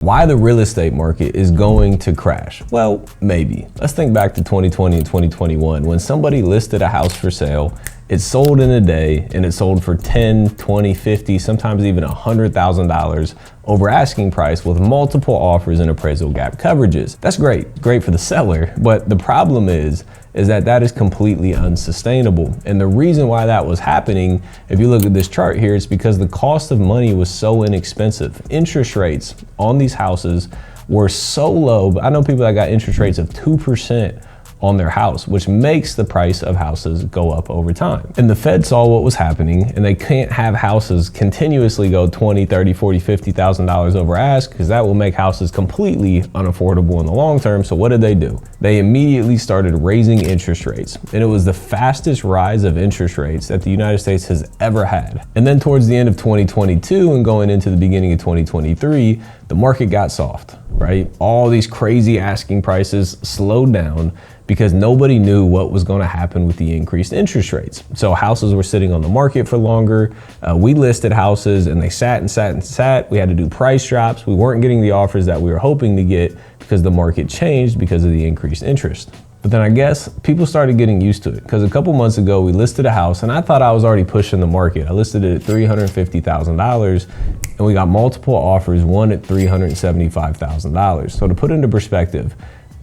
Why the real estate market is going to crash? Well, maybe. Let's think back to 2020 and 2021 when somebody listed a house for sale, it sold in a day and it sold for 10, 20, 50, sometimes even $100,000 over asking price with multiple offers and appraisal gap coverages. That's great for the seller, but the problem is that is completely unsustainable. And the reason why that was happening, if you look at this chart here, it's because the cost of money was so inexpensive. Interest rates on these houses were so low, but I know people that got interest rates of 2% on their house, which makes the price of houses go up over time. And the Fed saw what was happening, and they can't have houses continuously go 20, 30, 40, $50,000 over ask, because that will make houses completely unaffordable in the long term. So what did? They immediately started raising interest rates, and it was the fastest rise of interest rates that the United States has ever had. And then towards the end of 2022 and going into the beginning of 2023, the market got soft, right? All these crazy asking prices slowed down because nobody knew what was going to happen with the increased interest rates. So houses were sitting on the market for longer. We listed houses and they sat and sat and sat. We had to do price drops. We weren't getting the offers that we were hoping to get because the market changed because of the increased interest. But then I guess people started getting used to it, because a couple months ago we listed a house and I thought I was already pushing the market. I listed it at $350,000 and we got multiple offers, one at $375,000. So to put into perspective,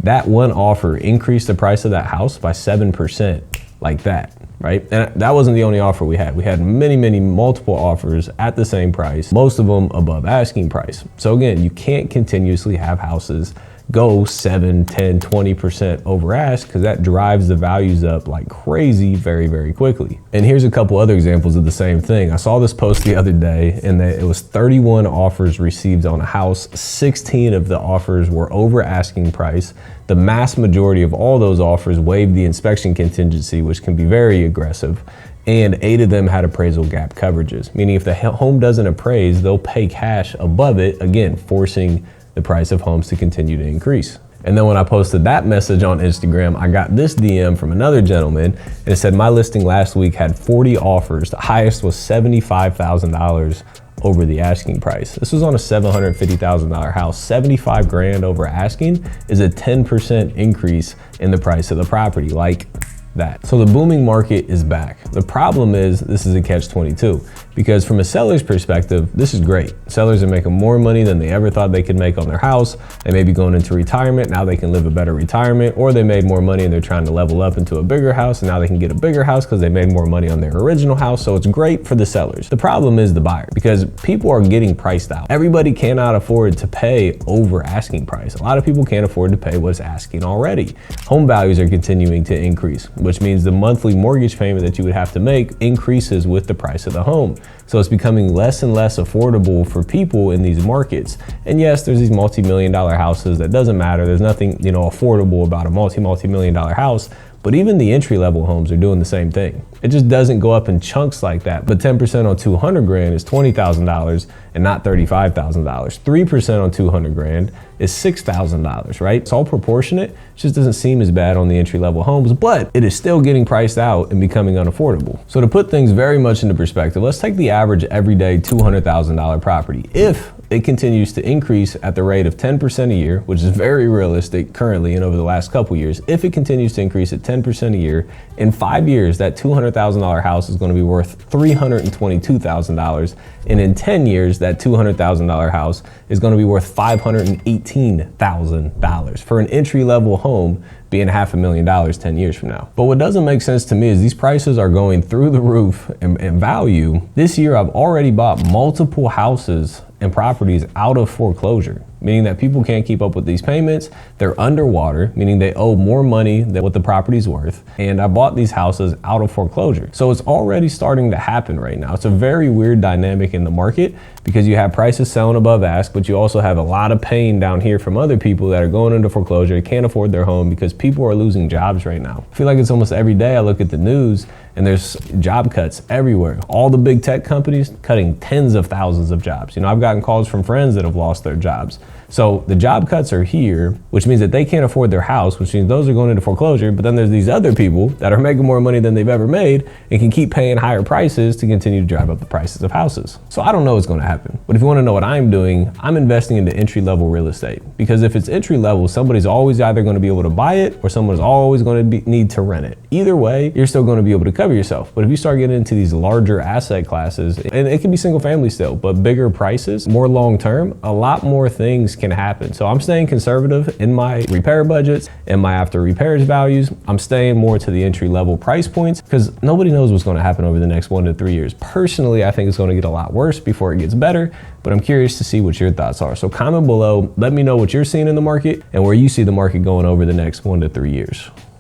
that one offer increased the price of that house by 7%, like that, right? And that wasn't the only offer we had. We had many multiple offers at the same price, most of them above asking price. So again, you can't continuously have houses go 7, 10, 20% over ask, because that drives the values up like crazy very quickly. And here's a couple other examples of the same thing. I saw this post the other day and it was 31 offers received on a house. 16 of the offers were over asking price. The mass majority of all those offers waived the inspection contingency, which can be very aggressive. And 8 of them had appraisal gap coverages, meaning if the home doesn't appraise, they'll pay cash above it, again, forcing the price of homes to continue to increase. And then when I posted that message on Instagram, I got this DM from another gentleman, and it said, my listing last week had 40 offers. The highest was $75,000 over the asking price. This was on a $750,000 house. 75 grand over asking is a 10% increase in the price of the property, like that. So the booming market is back. The problem is this is a catch-22, because from a seller's perspective, this is great. Sellers are making more money than they ever thought they could make on their house. They may be going into retirement. Now they can live a better retirement, or they made more money and they're trying to level up into a bigger house, and now they can get a bigger house because they made more money on their original house. So it's great for the sellers. The problem is the buyer, because people are getting priced out. Everybody cannot afford to pay over asking price. A lot of people can't afford to pay what's asking already. Home values are continuing to increase, which means the monthly mortgage payment that you would have to make increases with the price of the home. So it's becoming less and less affordable for people in these markets. And yes, there's these multi-million-dollar houses. That doesn't matter. There's nothing, affordable about a multi-million-dollar house. But even the entry-level homes are doing the same thing. It just doesn't go up in chunks like that. But 10% on 200 grand is $20,000 and not $35,000. 3% on 200 grand is $6,000, right? It's all proportionate. It just doesn't seem as bad on the entry-level homes, but it is still getting priced out and becoming unaffordable. So to put things very much into perspective, let's take the average everyday $200,000 property. If it continues to increase at the rate of 10% a year, which is very realistic currently and over the last couple years, if it continues to increase at 10% a year, in 5 years, that $200,000 house is going to be worth $322,000. And in 10 years, that $200,000 house is going to be worth $518,000 for an entry-level home being $500,000 10 years from now. But what doesn't make sense to me is these prices are going through the roof in value. This year, I've already bought multiple houses and properties out of foreclosure, meaning that people can't keep up with these payments. They're underwater, meaning they owe more money than what the property's worth. And I bought these houses out of foreclosure. So it's already starting to happen right now. It's a very weird dynamic in the market, because you have prices selling above ask, but you also have a lot of pain down here from other people that are going into foreclosure, can't afford their home because people are losing jobs right now. I feel like it's almost every day I look at the news and there's job cuts everywhere. All the big tech companies cutting tens of thousands of jobs. I've gotten calls from friends that have lost their jobs. So the job cuts are here, which means that they can't afford their house, which means those are going into foreclosure. But then there's these other people that are making more money than they've ever made and can keep paying higher prices to continue to drive up the prices of houses. So I don't know what's going to happen happen. But if you want to know what I'm doing, I'm investing into entry-level real estate, because if it's entry-level, somebody's always either going to be able to buy it or someone's always going to need to rent it. Either way, you're still going to be able to cover yourself. But if you start getting into these larger asset classes, and it can be single family still, but bigger prices, more long-term, a lot more things can happen. So I'm staying conservative in my repair budgets and my after repairs values. I'm staying more to the entry-level price points because nobody knows what's going to happen over the next 1 to 3 years. Personally, I think it's going to get a lot worse before it gets better, but I'm curious to see what your thoughts are. So comment below, let me know what you're seeing in the market and where you see the market going over the next 1 to 3 years.